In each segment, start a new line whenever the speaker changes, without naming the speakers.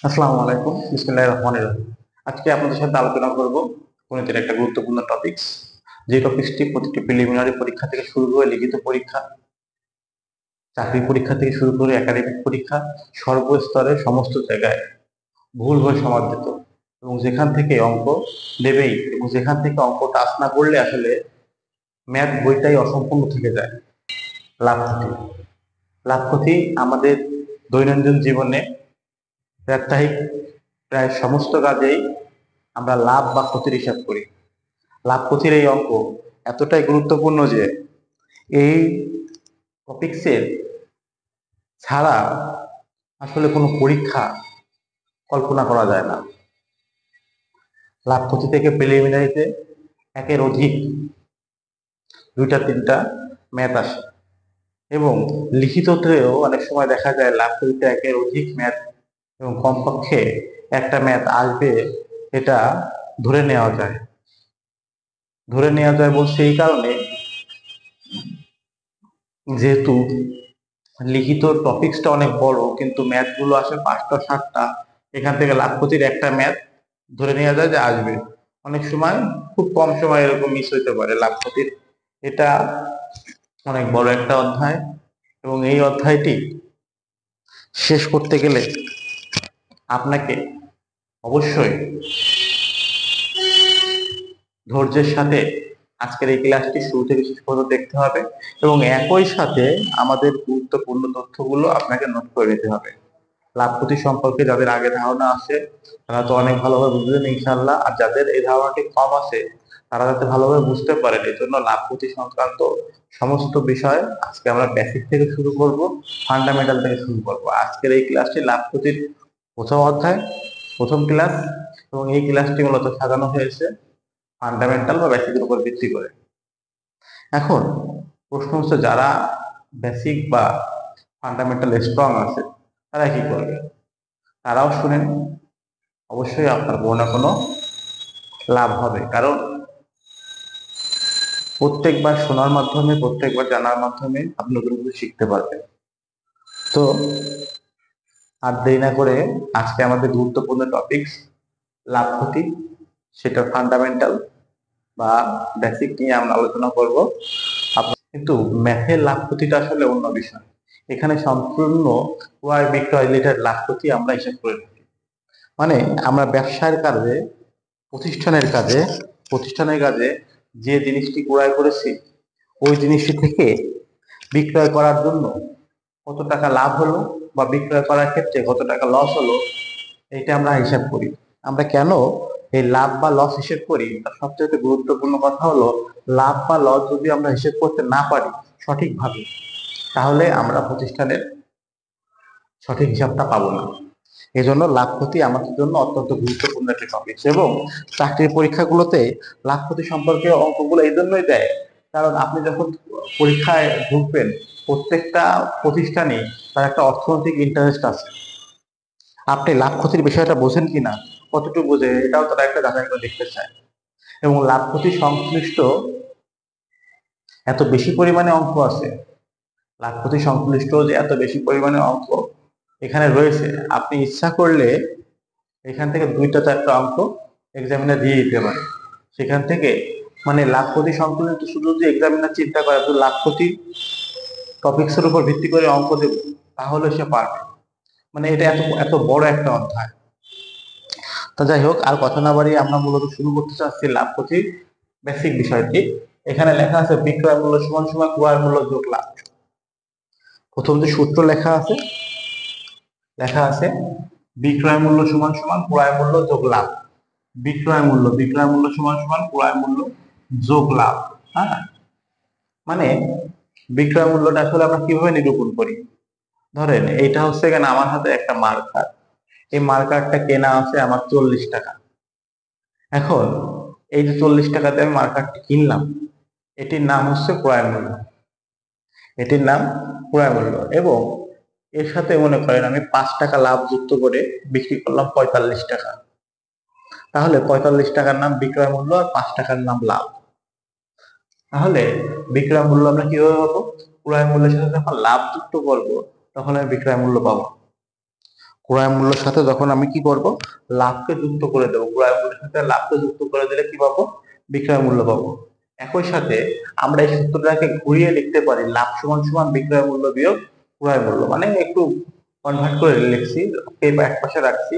আসসালামু আলাইকুম, বিসমিল্লাহির রহমানির রহিম। আজকে আপনাদের সাথে আলোচনা করব গণিতের একটা গুরুত্বপূর্ণ টপিকস। যে টপিকসটি প্রতিটি প্রিলিমিনারি পরীক্ষা থেকে শুরু করে লিখিত পরীক্ষা, চাকরি পরীক্ষা থেকে শুরু করে একাডেমিক পরীক্ষা, সর্বস্তরের সমস্ত জায়গায় ভুল হয়ে সমাদৃত। এবং যেখান থেকে অঙ্ক দেবেই, এবং যেখান থেকে অঙ্ক টাচ না করলে আসলে ম্যাথ বইটাই অসম্পূর্ণ থেকে যায়। লাভ ক্ষতি, লাভ ক্ষতি আমাদের দৈনন্দিন জীবনে প্রাত্যহিক প্রায় সমস্ত কাজেই আমরা লাভ বা ক্ষতির হিসাব করি। লাভ ক্ষতির এই অঙ্ক এতটাই গুরুত্বপূর্ণ যে এই টপিক্সের ছাড়া আসলে কোনো পরীক্ষা কল্পনা করা যায় না। লাভ ক্ষতি থেকে প্রিলিমিনারিতে একের অধিক দুইটা তিনটা ম্যাথ আসে, এবং লিখিততেও অনেক সময় দেখা যায় লাভ ক্ষতিতে একের অধিক ম্যাথ এবং কমপক্ষে একটা ম্যাথ আসবে, এটা ধরে নেওয়া যায়। ধরে নেওয়া যায় বলছে এই কারণে, যেহেতু লিখিত টপিক্সটা অনেক বড় কিন্তু ম্যাথ গুলো আসে 5টা 7টা, এখান থেকে লাভ ক্ষতির একটা ম্যাথ ধরে নেওয়া যায় যে আসবে। অনেক সময় খুব কম সময় এরকম মিস হইতে পারে লাভ ক্ষতির। এটা অনেক বড় একটা অধ্যায়, এবং এই অধ্যায়টি শেষ করতে গেলে আপনাকে অবশ্যই ধৈর্যের সাথে আজকের এই ক্লাসটি শুরু থেকে শেষ পর্যন্ত দেখতে হবে, এবং একই সাথে আমাদের গুরুত্বপূর্ণ তথ্যগুলো আপনাকে নোট করে নিতে হবে। লাভ ক্ষতি সম্পর্কে যাদের আগে ধারণা আছে তারা তো অনেক ভালোভাবে বুঝবেন ইনশাল্লাহ, আর যাদের এই ধারণাটি কম আছে তারা যাতে ভালোভাবে বুঝতে পারেন এই জন্য লাভ ক্ষতি সংক্রান্ত সমস্ত বিষয় আজকে আমরা বেসিক থেকে শুরু করব, ফান্ডামেন্টাল থেকে শুরু করব। আজকের এই ক্লাসটি লাভ ক্ষতির প্রথম অধ্যায়, প্রথম ক্লাস, এবং এই ক্লাসটি মূলত সাজানো হয়েছে ফান্ডামেন্টাল বা বেসিকের উপর ভিত্তি করে। এখন প্রশ্ন হচ্ছে, যারা বেসিক বা ফান্ডামেন্টাল স্ট্রং আছে তারা কি করবে? তারাও শুনেন, অবশ্যই আপনার কোনো না কোনো লাভ হবে, কারণ প্রত্যেকবার শোনার মাধ্যমে, প্রত্যেকবার জানার মাধ্যমে আপনি নতুন কিছু শিখতে পারবেন। তো আর দেরি না করে আজকে আমাদের গুরুত্বপূর্ণ টপিকস লাভ ক্ষতি, সেটা ফান্ডামেন্টাল বা বেসিক নিয়ে আমরা আলোচনা করব। কিন্তু ম্যাথের লাভ ক্ষতিটা আসলে অন্য বিষয়। এখানে সম্পূর্ণ ক্রয় বিক্রয় রিলেটেড লাভ ক্ষতি আমরা হিসাব করে থাকি। মানে আমরা ব্যবসার কাজে, প্রতিষ্ঠানের কাজে, যে জিনিসটি ক্রয় করেছি ওই জিনিসটি থেকে বিক্রয় করার জন্য কত টাকা লাভ হলো, বা বিক্রয় করার ক্ষেত্রে কত টাকা লস হলো, এটা আমরা হিসাব করি। আমরা কেন এই লাভ বা লস হিসেব করি, তার সবচেয়ে গুরুত্বপূর্ণ কথা হলো, লাভ বা লস যদি আমরা হিসেব করতে না পারি সঠিকভাবে, তাহলে আমরা প্রতিষ্ঠানের সঠিক হিসাবটা পাবো না। এই জন্য লাভ ক্ষতি আমাদের জন্য অত্যন্ত গুরুত্বপূর্ণ একটি টপিক, এবং চাকরির পরীক্ষাগুলোতে লাভ ক্ষতি সম্পর্কে অঙ্কগুলো এই জন্যই দেয়, কারণ আপনি যখন পরীক্ষায় ঢুকবেন প্রত্যেকটা প্রতিষ্ঠানে তার একটা অর্থনৈতিক ইন্টারেস্ট আছে। আপনি লাভ ক্ষতির বিষয়টা বোঝেন কিনা, কতটুকু বোঝে, এটাও তারা একটা যাচাই করে দেখতে চায়। এবং লাভ ক্ষতি সংশ্লিষ্ট এত বেশি পরিমাণে অঙ্ক আছে, লাভ ক্ষতি সংশ্লিষ্ট যে এত বেশি পরিমাণে অঙ্ক এখানে রয়েছে, আপনি ইচ্ছা করলে এখান থেকে 2টা 4টা অঙ্ক এক্সামিনার দিয়ে দিতে পারে। সেখান থেকে মানে লাভ ক্ষতি সংক্রান্ত শুধু যদি এক্সামিনার চিন্তা করে তো লাভ ক্ষতি টপিক্স এর উপর ভিত্তি করে অঙ্ক দেব, তাহলে সে পারবে। মানে এটা এত এত বড় একটা অধ্যায়। তো যাই হোক, আর কথা না বাড়িয়ে আমরা মূলত শুরু করতে চাচ্ছি লাভ ক্ষতির বেসিক বিষয়টি। এখানে লেখা আছে বিক্রয় মূল্য সমান সমান ক্রয় মূল্য যোগ লাভ। প্রথম যে সূত্র লেখা আছে বিক্রয় মূল্য সমান সমান ক্রয় মূল্য যোগ লাভ। বিক্রয় মূল্য সমান সমান ক্রয় মূল্য যোগ লাভ। হ্যাঁ, মানে বিক্রয় মূল্যটা আসলে আমরা কিভাবে নিরূপণ করি? ধরেন এইটা হচ্ছে কেন, আমার হাতে একটা মার্কার, এই মার্কারটা কেনা আছে আমার 40 টাকা। এখন এই যে 40 টাকাতে আমি মার্কারটি কিনলাম, এটির নাম হচ্ছে ক্রয় মূল্য, এটির নাম ক্রয় মূল্য। এবং এর সাথে মনে করেন আমি 5 টাকা লাভ যুক্ত করে বিক্রি করলাম 45 টাকা, তাহলে 45 টাকার নাম বিক্রয় মূল্য আর 5 টাকার নাম লাভ। তাহলে বিক্রয় মূল্য আমরা কিভাবে পাবো? ক্রয় মূল্যের সাথে যখন লাভ যুক্ত করবো তখন আমি বিক্রয় মূল্য পাবো। ক্রয় মূল্যের সাথে যখন আমি কি করব, লাভকে যুক্ত করে দেবো, ক্রয় মূল্যের সাথে লাভকে যুক্ত করে দিলে কি পাবো, বিক্রয় মূল্য পাবো। একই সাথে আমরা এই সূত্রটাকে ঘুরিয়ে লিখতে পারি, লাভ সমান সমান বিক্রয় মূল্য বিয়োগ ক্রয় মূল্য, মানে একটু কনভার্ট করে লিখছি, এক পাশে রাখছি।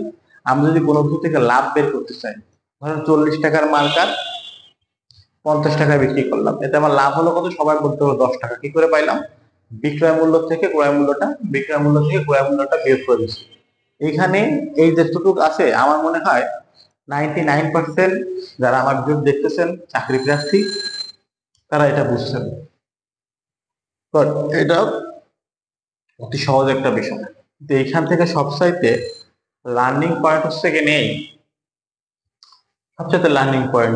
আমরা যদি কোনো কিছু থেকে লাভ বের করতে চাই, ধরেন 40 টাকার মার্কার 50 টাকায় বিক্রি করলাম, এতে আমার লাভ হলো কত, সবাই বলতে হলো 10 টাকা। কি করে পাইলাম, বিক্রয় মূল্য থেকে ক্রয় মূল্যটা বিয়োগ করে দিচ্ছি। এইখানে এই যেটুকু আছে, আমার মনে হয় 99% যারা আমার ভিডিও দেখতেছেন চাকরি প্রার্থী, তারা এটা বুঝছেন। বাট এটা অতি সহজ একটা বিষয়। তো এইখান থেকে সবচাইতে লার্নিং পয়েন্ট হচ্ছে কি নেই, সবচেয়ে লার্নিং পয়েন্ট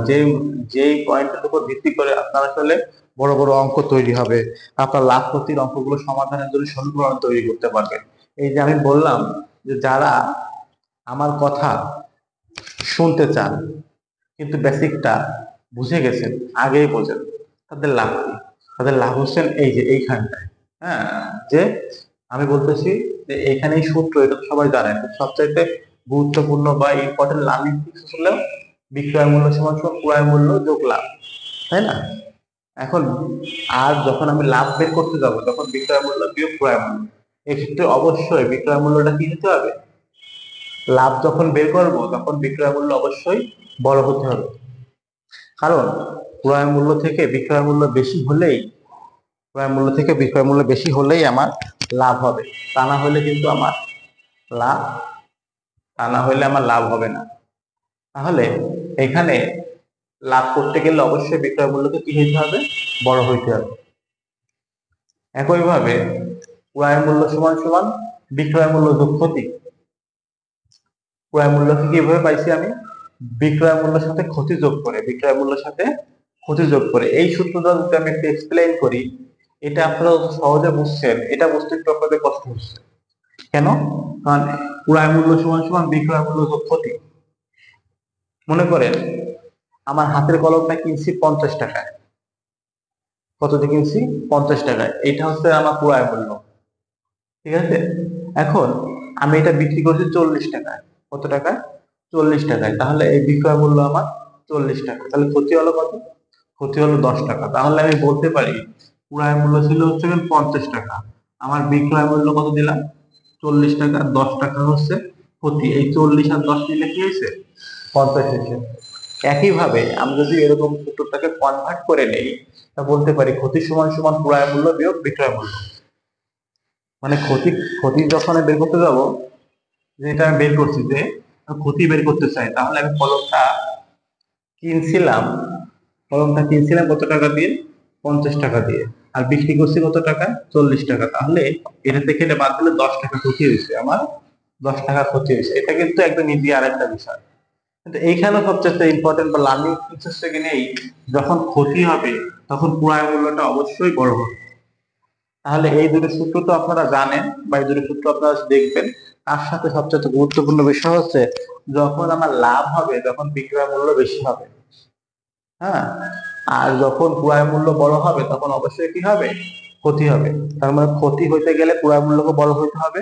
যেই পয়েন্টের উপর ভিত্তি করে আপনার আসলে বড় বড় অঙ্ক তৈরি হবে, আপনার লাভ ক্ষতির অঙ্কগুলো সমাধানের জন্য সমীকরণ তৈরি করতে পারবেন। এই যে আমি বললাম যে যারা আমার কথা শুনতে চান কিন্তু বেসিকটা বুঝে গেছেন, আগেই বোঝেন, তাদের লাভ কি, তাদের লাভ হচ্ছেন এই যে এইখানটায়। হ্যাঁ, যে আমি বলতেছি যে এইখানেই সূত্র, এটা তো সবাই জানেন, সবচাইতে গুরুত্বপূর্ণ বা ইম্পর্টেন্ট লার্নিং টিপস হলো বিক্রয় মূল্য সমান সমান ক্রয় মূল্য যোগ লাভ, তাই না? এখন আর যখন আমি লাভ বের করতে যাব, তখন বিক্রয় মূল্য বিয়োগ ক্রয় মূল্য, এক্ষেত্রে অবশ্যই বিক্রয় মূল্যটা কি হতে হবে, লাভ যখন বের করব তখন বিক্রয় মূল্য অবশ্যই বড় হতে হবে। কারণ ক্রয় মূল্য থেকে বিক্রয় মূল্য বেশি হলেই, আমার লাভ হবে, তা না হলে কিন্তু আমার লাভ হবে না। তাহলে এখানে লাভ করতে গেলে অবশ্যই বিক্রয় মূল্যকে কি হইতে হবে, বড় হইতে হবে। একইভাবে ক্রয় মূল্য সমান সমান বিক্রয় মূল্য যোগ ক্ষতি, ক্রয় মূল্যকে কিভাবে পাইছি আমি, বিক্রয় মূল্যের সাথে ক্ষতি যোগ করে। এই সূত্রটা যদি আমি একটু এক্সপ্লেইন করি, এটা আপনারা সহজে বুঝছেন, এটা বুঝতে একটু আপনাদের কষ্ট হচ্ছে কেন, কারণ ক্রয় মূল্য সমান সমান বিক্রয় মূল্য যোগ ক্ষতি। মনে করেন আমার হাতের কলমটা কিনছি 50 টাকায়, কত দিয়ে কিনছি, 50 টাকায়, এটা হচ্ছে আমার ক্রয় মূল্য, ঠিক আছে? এখন আমি এটা বিক্রি করছি 40 টাকায়, কত টাকায়, 40 টাকায়, তাহলে এই বিক্রয় মূল্য আমার 40 টাকা, তাহলে ক্ষতি হলো কত, ক্ষতি হলো 10 টাকা। তাহলে আমি বলতে পারি ক্রয় মূল্য ছিল হচ্ছে 50 টাকা, আমার বিক্রয় মূল্য কত দিলাম, 40 টাকা, 10 টাকা হচ্ছে ক্ষতি, এই 40 আর 10 মিলে কি হয়েছে, 50 হয়েছে। একইভাবে আমি যদি এরকম সূত্রটাকে কনভার্ট করে নেই, তা বলতে পারি ক্ষতি সমান সমান ক্রয় মূল্য বিয়োগ বিক্রয় মূল্য। মানে ক্ষতি ক্ষতি যখন আমি বের করতে যাব, যেটা আমি বের করছি যে ক্ষতি বের করতে চাই, তাহলে আমি কিনছিলাম কিনছিলাম কত টাকা দিয়ে, 50 টাকা দিয়ে, আর বিক্রি করছি কত টাকা, 40 টাকা। তাহলে এটা থেকে এটা বাদ দিলে 10 টাকা ক্ষতি হয়েছে আমার, 10 টাকা ক্ষতি হয়েছে। এটা কিন্তু একদম ইজি আর একটা বিষয়। কিন্তু এইখানে সবচেয়ে ইম্পর্টেন্ট বা লার্নিং ফিচার্স থেকে নেই, যখন ক্ষতি হবে তখন ক্রয় মূল্যটা অবশ্যই বড় হবে। তাহলে এই দুটো সূত্র তো আপনারা জানেন, বা এই দুটো সূত্র আপনারা দেখবেন। তার সাথে সবচেয়ে গুরুত্বপূর্ণ বিষয় হচ্ছে, যখন আমার লাভ হবে তখন বিক্রয় মূল্য বেশি হবে। হ্যাঁ, আর যখন ক্রয় মূল্য বড় হবে তখন অবশ্যই কি হবে, ক্ষতি হবে। তার মানে ক্ষতি হইতে গেলে ক্রয় মূল্যকে বড় হইতে হবে।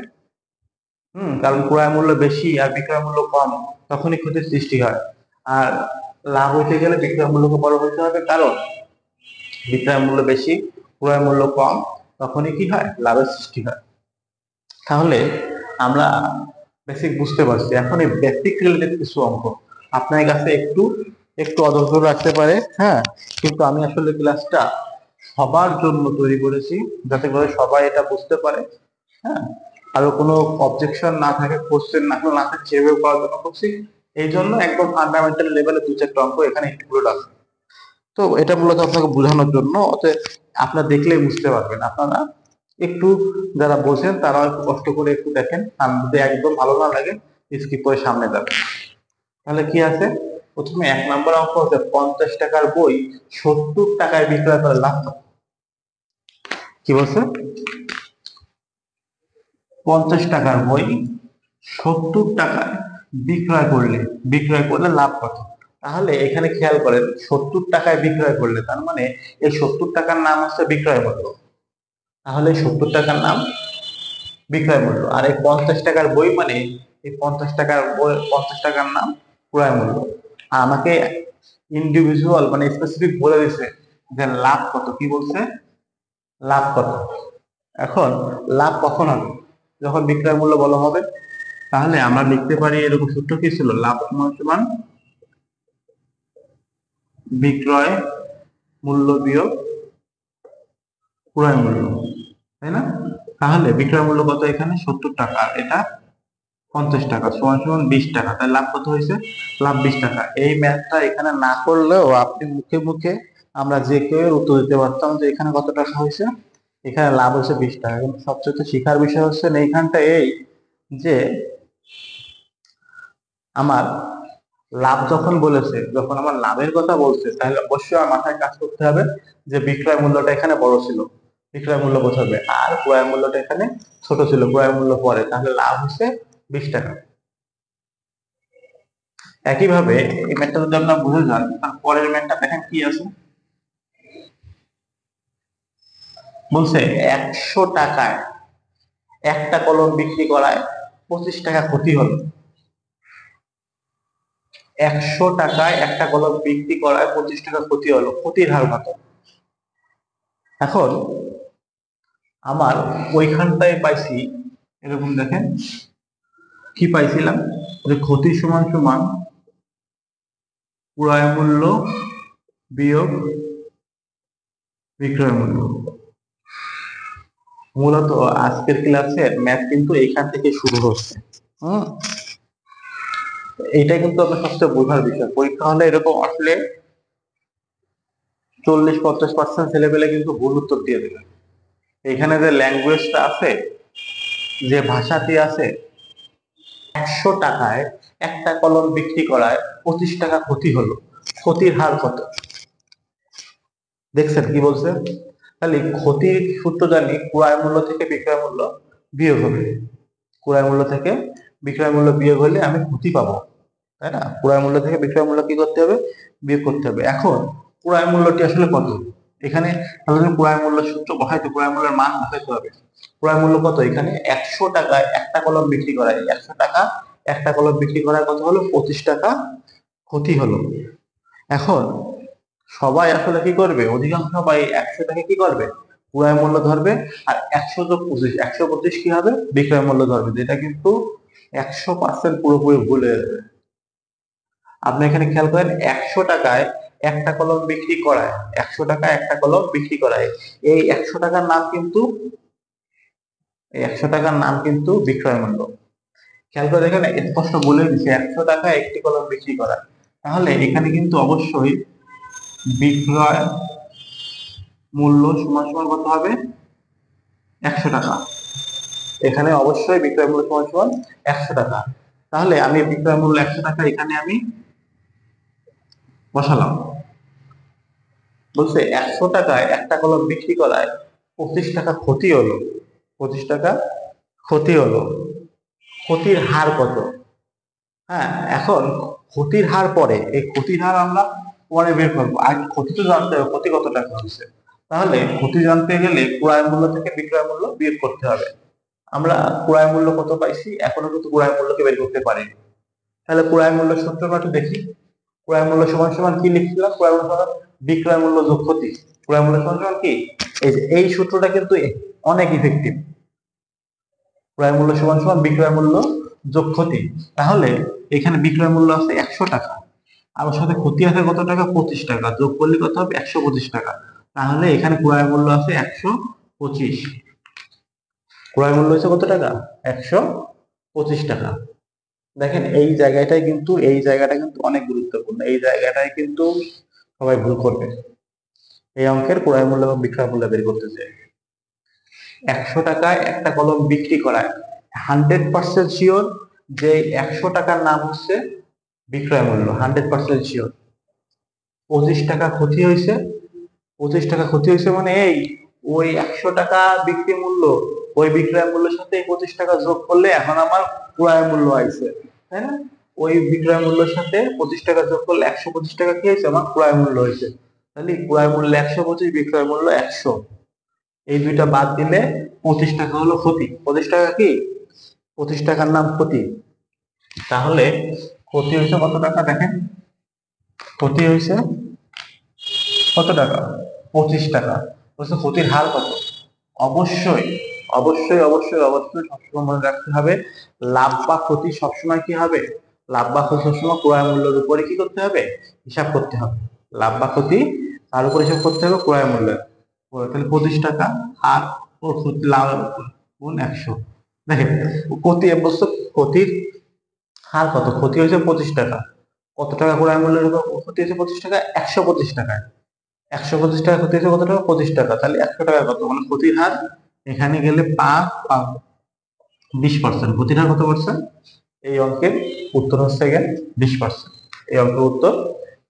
কারণ ক্রয় মূল্য বেশি আর বিক্রয় মূল্য কম, তখনই ক্ষতির সৃষ্টি হয়। আর লাভ হইতে গেলে বিক্রয় মূল্যকে বড় হইতে হবে, কারণ বিক্রয় মূল্য বেশি, ক্রয় মূল্য কম, তখনই কি হয়, লাভের সৃষ্টি হয়। তাহলে আমরা বেসিক বুঝতে পারছি। এখন এই বেসিক রিলেটেড কিছু অঙ্ক আপনার কাছে একটু একটু অধৈর্য রাখতে পারে, হ্যাঁ, কিন্তু আমি আসলে ক্লাসটা সবার জন্য তৈরি করেছি, যাতে করে সবাই এটা বুঝতে পারে। হ্যাঁ, আরো কোনো অবজেকশন না থাকে, কোশ্চেন না থাকে, সেভাবে করার জন্য করছি। এই জন্য একদম ফান্ডামেন্টাল লেভেলে দু চারটা অঙ্ক এখানে ইনক্লুড আছে। তো এটা মূলত আপনাকে বোঝানোর জন্য, অতএব আপনারা দেখলেই বুঝতে পারবেন। আপনারা একটু যারা বোঝেন তারা একটু কষ্ট করে একটু দেখেন, আর যদি একদম ভালো না লাগে স্কিপ করে সামনে যাবেন। তাহলে কি আছে, প্রথমে 1 নম্বর অঙ্ক হচ্ছে 50 টাকার বই 70 টাকায় বিক্রয় করে লাভ কত? কি বলছে, 50 টাকার বই 70 টাকায় বিক্রয় করলে লাভ কত? তাহলে এখানে খেয়াল করেন, 70 টাকায় বিক্রয় করলে, তার মানে এই 70 টাকার নাম হচ্ছে বিক্রয় মূল্য। তাহলে 70 টাকার নাম বিক্রয় মূল্য, আর এই 50 টাকার বই মানে এই 50 টাকার নাম ক্রয় মূল্য। আর আমাকে ইন্ডিভিজুয়াল মানে স্পেসিফিক বলে দিছে যে লাভ কত। কি বলছে? লাভ কত। এখন লাভ কখন হবে? যখন বিক্রয় মূল্য বলা হবে। তাহলে আমরা লিখতে পারি এরকম সূত্র কি ছিল, লাভ সমান সমান বিক্রয় মূল্য বিয়োগ ক্রয় মূল্য, তাই না? তাহলে বিক্রয় মূল্য কত? এখানে 70 টাকা, এটা 50 টাকা, সমান সমান 20 টাকা। তাহলে লাভ কত হয়েছে? লাভ 20 টাকা। এই ম্যাথটা এখানে না করলেও আপনি মুখে মুখে আমরা যে কেউ উত্তর দিতে পারতাম যে এখানে কত টাকা হয়েছে, এখানে লাভ হয়েছে 20 টাকা। কিন্তু সবচেয়ে শিখার বিষয় হচ্ছে এইখানটা এই যে আমার লাভ যখন বলেছে, যখন আমার লাভের কথা বলছে, তাহলে অবশ্যই আমার মাথায় কাজ করতে হবে যে বিক্রয় মূল্যটা এখানে বড় ছিল, বিক্রয় মূল্য বোঝাবে, আর ক্রয় মূল্যটা এখানে ছোট ছিল, ক্রয় মূল্য পরে, তাহলে লাভ হচ্ছে 20 টাকা। একইভাবে এই ম্যাথটা যদি আপনারা বুঝে যান, তার পরের ম্যাথটা দেখেন কি আছে। বলছে 100 টাকায় একটা কলম বিক্রি করায় 25 টাকা ক্ষতি হলো। 100 টাকায় একটা কলম বিক্রি করায় 25 টাকা ক্ষতি হলো। ক্ষতির হার কত? এখন আমার ওইখানটায় পাইছি এরকম, দেখেন কি পাইছিলাম, যে ক্ষতি সমান সমান ক্রয় মূল্য বিয়োগ বিক্রয় মূল্য। মূলত আজকের ক্লাসের ম্যাথ কিন্তু এইখান থেকে শুরু হচ্ছে। এইটা কিন্তু আপনার সবচেয়ে বোঝার বিষয়। পরীক্ষা হলে এরকম আসলে 40-50% ছেলেপেলে কিন্তু ভুল উত্তর দিয়ে দেবে। এখানে যে ল্যাঙ্গুয়েজটা আছে, যে ভাষাটি আছে, 100 টাকায় একটা কলম বিক্রি করায় 25 টাকা ক্ষতি হলো। ক্ষতির হার কত? দেখছেন কি বলছে? তাহলে ক্ষতির সূত্র জানি, ক্রয় মূল্য থেকে বিক্রয় মূল্য বিয়োগ হবে। ক্রয় মূল্য থেকে বিক্রয় মূল্য বিয়োগ হলে আমি ক্ষতি পাবো, তাই না? ক্রয় মূল্য থেকে বিক্রয় মূল্য কি করতে হবে? বিয়োগ করতে হবে। এখন ক্রয় মূল্যটি আসলে কত? এখানে ক্রয় মূল্য সূত্র বসাইতে, ক্রয় মূল্যের মান বসাইতে হবে। ক্রয় মূল্য কত? এখানে 100 টাকায় একটা কলম বিক্রি করায়, 100 টাকা একটা কলম বিক্রি করার কত হলো? 25 টাকা ক্ষতি হলো। এখন সবাই আসলে কি করবে? অধিকাংশ সবাই 100 টাকা কি করবে? ক্রয় মূল্য ধরবে। আর 100 যোগ 25, 125 কি হবে? বিক্রয় মূল্য ধরবে, যেটা কিন্তু 100% পুরোপুরি ভুল হয়ে যাবে। আপনি এখানে খেয়াল করেন, 100 টাকায় একটা কলম বিক্রি করায়, 100 টাকায় একটা কলম বিক্রি করায়, এই 100 টাকার নাম কিন্তু, এই 100 টাকার নাম কিন্তু বিক্রয় মূল্য। খেয়াল করে দেখেন, স্পষ্ট বলে দিচ্ছে 100 টাকায় একটি কলম বিক্রি করা। তাহলে এখানে কিন্তু অবশ্যই বিক্রয় মূল্য সমান সমান কত হবে? 100 টাকা। এখানে অবশ্যই বিক্রয় মূল্য সমান সমান 100 টাকা। তাহলে আমি বিক্রয় মূল্য 100 টাকা এখানে আমি বসালাম। বলছে 100 টাকায় একটা কলম বিক্রি করায় 25 টাকা ক্ষতি হলো। 25 টাকা ক্ষতি হলো। ক্ষতির হার কত? হ্যাঁ, এখন ক্ষতির হার পরে, এই ক্ষতির হার আমরা পরে বের করবো। আর ক্ষতি তো জানতে হবে ক্ষতি কত টাকা হচ্ছে। তাহলে ক্ষতি জানতে গেলে ক্রয় মূল্য থেকে বিক্রয় মূল্য বিয়োগ করতে হবে। আমরা ক্রয় মূল্য কত পাইছি, এখনো কিন্তু ক্রয় মূল্যকে বের করতে পারিনি। তাহলে ক্রয় মূল্য সূত্রটা একটু দেখি। ক্রয় মূল্য সমান সমান কি লিখছিলাম? ক্রয় মূল্য সমান বিক্রয় মূল্য যোগ ক্ষতি। ক্রয় মূল্য সমান সমান কি? এই যে এই সূত্রটা কিন্তু অনেক ইফেক্টিভ। ক্রয় মূল্য সমান সমান বিক্রয় মূল্য যোগ ক্ষতি। তাহলে এখানে বিক্রয় মূল্য আছে 100 টাকা, আমার সাথে ক্ষতি আছে কত টাকা? 25 টাকা। যোগ করলে কত হবে? 125 টাকা। তাহলে এখানে ক্রয় মূল্য আছে 125। ক্রয় মূল্য হচ্ছে কত টাকা? 125 টাকা। দেখেন এই জায়গাটাই কিন্তু, এই জায়গাটা কিন্তু অনেক গুরুত্বপূর্ণ। এই জায়গাটাই কিন্তু সবাই ভুল করবে এই অঙ্কের ক্রয় মূল্য এবং বিক্রয় মূল্য বের করতে চাই। 100 টাকায় একটা কলম বিক্রি করায় 100% শিওর যে 100 টাকার নাম হচ্ছে বিক্রয় মূল্য, 100% শিওর। 25 টাকা ক্ষতি হয়েছে। 25 টাকা ক্ষতি হয়েছে মানে এই ওই 100 টাকা বিক্রি মূল্য, ওই বিক্রয় মূল্যের সাথে 25 টাকা যোগ করলে এখন আমার ক্রয় মূল্য আইছে, তাই না? ওই বিক্রয় মূল্যের সাথে 25 টাকা যোগ করলে 125 টাকা কি হয়েছে? আমার ক্রয় মূল্য হয়েছে। তাহলে ক্রয় মূল্য 125, বিক্রয় মূল্য 100। এই দুইটা বাদ দিলে 25 টাকা হলো ক্ষতি। 25 টাকা কি? 25 টাকার নাম ক্ষতি। তাহলে ক্ষতি হয়েছে কত টাকা? দেখেন ক্ষতি হয়েছে কত টাকা? 25 টাকা। বলছে ক্ষতির হার কত? অবশ্যই অবশ্যই অবশ্যই অবশ্যই সবসময় মনে রাখতে হবে, লাভ বা ক্ষতি সবসময় কি হবে? লাভ বা ক্ষতি সবসময় ক্রয় মূল্যের উপরে কি করতে হবে? হিসাব করতে হবে। লাভ বা ক্ষতি তার উপর হিসাব করতে হবে ক্রয় মূল্যের উপরে। তাহলে 25 টাকা আর ওর ক্ষতি লাভ গুণ 100। দেখেন ক্ষতি বস্তু ক্ষতির হার কত? ক্ষতি হয়েছে 25 টাকা। কত টাকা ক্রয় মূল্যের উপর ক্ষতি হয়েছে? 25 টাকা। 125 টাকায় 125 টাকা ক্ষতি হয়েছে কত টাকা? 25 টাকা। তাহলে 100 টাকা কত? মানে ক্ষতির হার এখানে গেলে 20%। ক্ষতির হার কত পার্সেন্ট? এই অঙ্কের উত্তর হচ্ছে গিয়ে 20%। এই অঙ্কের উত্তর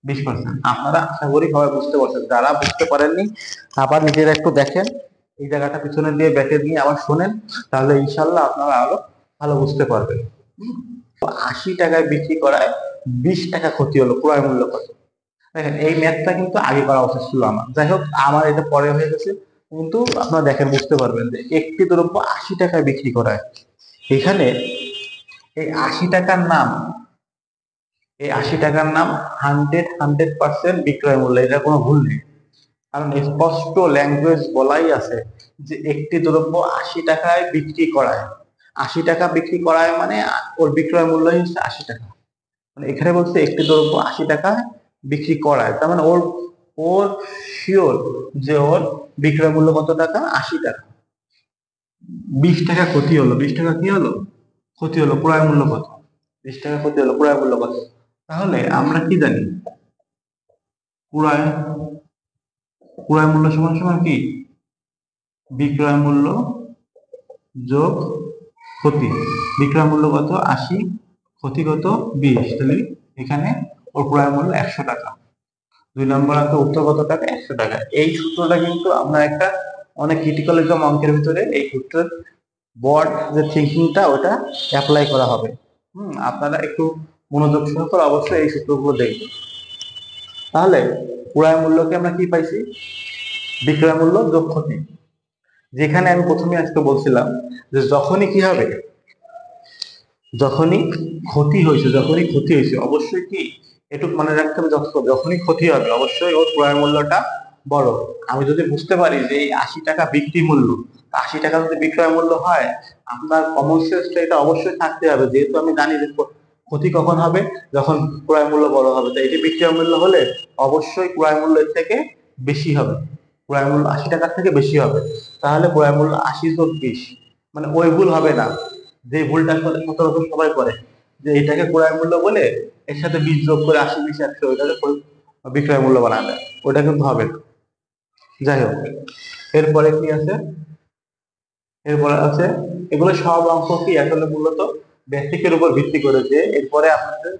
20%। আপনারা আশা করি সবাই বুঝতে পারছেন। যারা বুঝতে পারেননি আবার নিজেরা একটু দেখেন, এই জায়গাটা পিছনে দিয়ে ব্যাকে নিয়ে আবার শোনেন, তাহলে ইনশাল্লাহ আপনারা আরো ভালো বুঝতে পারবেন। 80 টাকায় বিক্রি করায় 20 টাকা ক্ষতি হলো, ক্রয় মূল্য কত? দেখেন এই ম্যাথটা কিন্তু আগে করা উচিত ছিল আমার, যাই হোক আমার এটা পরে হয়ে গেছে। কিন্তু আপনারা দেখেন বুঝতে পারবেন যে একটি দ্রব্য 80 টাকায় বিক্রি করায়, এখানে এই 80 টাকার নাম, এই 80 টাকার নাম 100% বিক্রয় মূল্য, এটা কোনো ভুল নেই। কারণ স্পষ্ট ল্যাঙ্গুয়েজ বলাই আছে যে একটি দ্রব্য 80 টাকায় বিক্রি করায়। 80 টাকা বিক্রি করায় মানে ওর বিক্রয় মূল্য হচ্ছে 80 টাকা। মানে এখানে বলছে একটি দ্রব্য 80 টাকায় বিক্রি করায়, তার মানে ওর ওর শিওর যে ওর বিক্রয় মূল্য কত টাকা? 80 টাকা। 20 টাকা ক্ষতি হলো। 20 টাকা কি হলো? ক্ষতি হলো। ক্রয় মূল্য কত? 20 টাকা ক্ষতি হলো, ক্রয় মূল্য কত? তাহলে আমরা কি জানি? ক্রয় ক্রয় মূল্য সমান সমান কি? বিক্রয় মূল্য যোগ ক্ষতি। বিক্রয় মূল্য কত? 80, ক্ষতি কত? 20। তাহলে এখানে ওর ক্রয় মূল্য 100 টাকা। 2 নম্বর অঙ্কের উত্তর কত টাকা? 100 টাকা। এই সূত্রটা কিন্তু আমরা একটা অনেক ক্রিটিক্যাল এক্সাম অঙ্কের ভিতরে এই সূত্রের বড যে থিঙ্কিংটা ওটা অ্যাপ্লাই করা হবে। আপনারা একটু মনোযোগ সহকারে অবশ্যই এই সূত্রগুলো দেখবেন। তাহলে ক্রয় মূল্যকে আমরা কি পাইছি? বিক্রয় মূল্য যোগ ক্ষতি। যেখানে আমি প্রথমে আজকে বলছিলাম যে যখনই কি হবে, যখনই ক্ষতি হয়েছে অবশ্যই কি এটুক মনে রাখতে হবে, যখনই ক্ষতি হবে অবশ্যই ওর ক্রয় মূল্যটা বড়। আমি যদি বুঝতে পারি যে এই 80 টাকা বিক্রি মূল্য, 80 টাকা যদি বিক্রয় মূল্য হয়, আপনার কমন সেন্সটা এটা অবশ্যই থাকতে হবে, যেহেতু আমি জানি যে ক্ষতি কখন হবে, যখন ক্রয় মূল্য বড় হবে। তাই এটি বিক্রয় মূল্য হলে অবশ্যই ক্রয় মূল্যের থেকে বেশি হবে। ক্রয় মূল্য 80 টাকার থেকে বেশি হবে। তাহলে ক্রয় মূল্য 80 যোগ 20, মানে ওই ভুল হবে না যে ভুলটা সচরাচর সবাই করে, যে এটাকে ক্রয় মূল্য বলে এর সাথে 20 যোগ করে 80 20 100 ওইটাকে বিক্রয় মূল্য বানাবে। ওটা কিন্তু হবে না। যাই হোক, এরপরে কি আছে? এরপরে আছে এগুলো সব অঙ্ক কি আসলে মূলত বেসিকের উপর ভিত্তি করে, যে এরপরে আপনাদের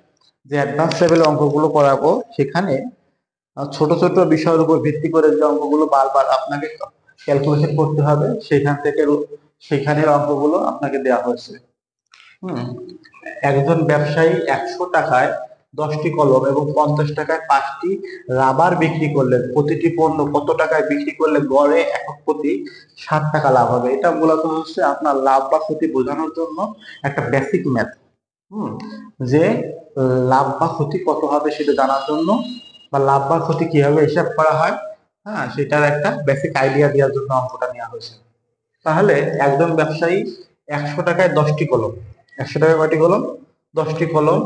যে অ্যাডভান্স লেভেলের অঙ্কগুলো করাবো সেখানে ছোট ছোট বিষয়ের উপর ভিত্তি করে যে অঙ্কগুলো বারবার আপনাকে ক্যালকুলেশন করতে হবে, সেখানের অঙ্কগুলো আপনাকে দেওয়া হয়েছে। হুম একজন ব্যবসায়ী 100 টাকায় 10টি কলম এবং 50 টাকায় 5টি রাবার বিক্রি করলেন। প্রতিটি পণ্য কত টাকায় বিক্রি করলে গড়ে একক প্রতি 60 টাকা লাভ হবে? এটা মূলত হচ্ছে আপনার লাভ বা ক্ষতি বোঝানোর জন্য একটা বেসিক ম্যাথ। হুম যে লাভ বা ক্ষতি কত হবে সেটা জানার জন্য, বা লাভ বা ক্ষতি কিভাবে হিসাব করা হয়, সেটার একটা বেসিক আইডিয়া দেওয়ার জন্য অঙ্কটা নেওয়া হয়েছে। তাহলে একজন ব্যবসায়ী 100 টাকায় 10টি কলম, 100 টাকায় কয়টি কলম? 10টি কলম।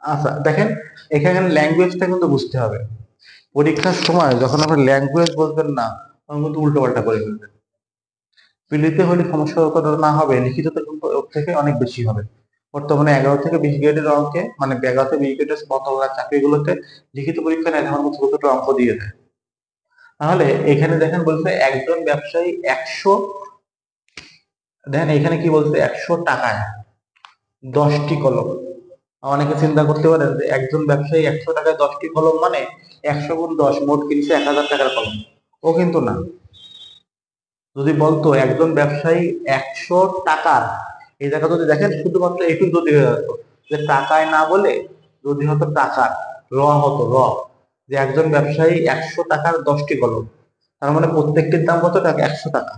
আচ্ছা দেখেন, এখানে ল্যাঙ্গুয়েজটা কিন্তু বুঝতে হবে। পরীক্ষার সময় যখন আপনি ল্যাঙ্গুয়েজ বুঝবেন না, তখন কিন্তু উল্টো পাল্টা করে ফেলবেন। প্রিলিতে হলে সমস্যা কতটা না হবে, লিখিততে কিন্তু ওর থেকে অনেক বেশি হবে। বর্তমানে 11 থেকে 20 গ্রেডের অঙ্কে, মানে 11 থেকে 20 গ্রেডের চাকরিগুলোতে লিখিত পরীক্ষা নেয় আমার মতো ছোট অঙ্ক দিয়ে দেয়। তাহলে এখানে দেখেন বলছে একজন ব্যবসায়ী 100, দেখেন এখানে কি বলছে? 100 টাকায় 10টি কলম। অনেকে চিন্তা করতে পারেন যে একজন ব্যবসায়ী 100 টাকায় 10টি কলম মানে 100 গুণ 10 মোট কিনছে 1000 টাকার কলম। ও কিন্তু না। যদি বলতো একজন ব্যবসায়ী 100 টাকার, এই জায়গা যদি দেখেন শুধুমাত্র এইটুকু যদি হয়ে যেত, যে টাকায় না বলে যদি হতো টাকার, হতো যে একজন ব্যবসায়ী 100 টাকার 10টি কলম, তার মানে প্রত্যেকটির দাম কত টাকা? 100 টাকা।